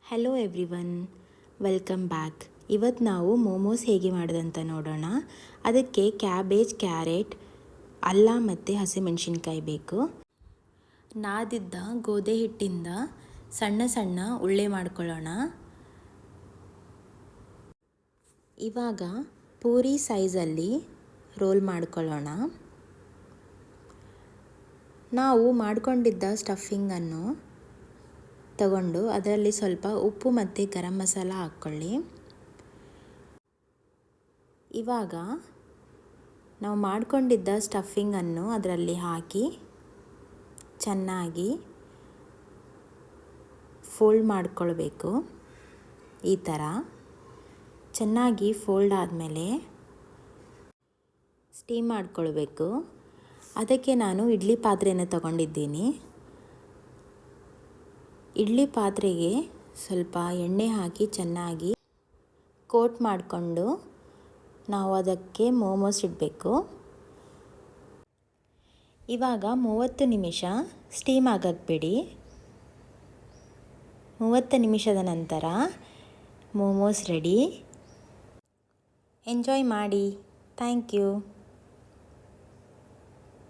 Hello everyone, welcome back. ಇವತ್ತು ನಾವು ಮೋಮೋಸ್ ಹೇಗೆ ಮಾಡೋದಂತ ನೋಡೋಣ. ಅದಕ್ಕೆ ಕ್ಯಾಬೇಜ್, ಕ್ಯಾರೆಟ್, ಅಲ್ಲ ಮತ್ತು ಹಸಿಮೆಣಸಿನ್ಕಾಯಿ ಬೇಕು. ನಾದಿದ್ದ ಗೋಧಿ ಹಿಟ್ಟಿಂದ ಸಣ್ಣ ಸಣ್ಣ ಉಳ್ಳೆ ಮಾಡ್ಕೊಳ್ಳೋಣ. ಇವಾಗ ಪೂರಿ ಸೈಜಲ್ಲಿ ರೋಲ್ ಮಾಡ್ಕೊಳ್ಳೋಣ. ನಾವು ಮಾಡಿಕೊಂಡಿದ್ದ ಸ್ಟಫಿಂಗನ್ನು ತಗೊಂಡು ಅದರಲ್ಲಿ ಸ್ವಲ್ಪ ಉಪ್ಪು ಮತ್ತು ಗರಂ ಮಸಾಲ ಹಾಕ್ಕೊಳ್ಳಿ. ಇವಾಗ ನಾವು ಮಾಡಿಕೊಂಡಿದ್ದ ಸ್ಟಫಿಂಗನ್ನು ಅದರಲ್ಲಿ ಹಾಕಿ ಚೆನ್ನಾಗಿ ಫೋಲ್ಡ್ ಮಾಡಿಕೊಳ್ಬೇಕು. ಈ ಥರ ಚೆನ್ನಾಗಿ ಫೋಲ್ಡ್ ಆದಮೇಲೆ ಸ್ಟೀಮ್ ಮಾಡಿಕೊಳ್ಬೇಕು. ಅದಕ್ಕೆ ನಾನು ಇಡ್ಲಿ ಪಾತ್ರೆಯನ್ನು ತಗೊಂಡಿದ್ದೀನಿ. ಇಡ್ಲಿ ಪಾತ್ರೆಗೆ ಸ್ವಲ್ಪ ಎಣ್ಣೆ ಹಾಕಿ ಚೆನ್ನಾಗಿ ಕೋಟ್ ಮಾಡಿಕೊಂಡು ನಾವು ಅದಕ್ಕೆ ಮೋಮೋಸ್ ಇಡಬೇಕು. ಇವಾಗ 30 ನಿಮಿಷ ಸ್ಟೀಮ್ ಆಗಕ್ಕೆ ಬಿಡಿ. 30 ನಿಮಿಷದ ನಂತರ ಮೋಮೋಸ್ ರೆಡಿ. ಎಂಜಾಯ್ ಮಾಡಿ. Thank you.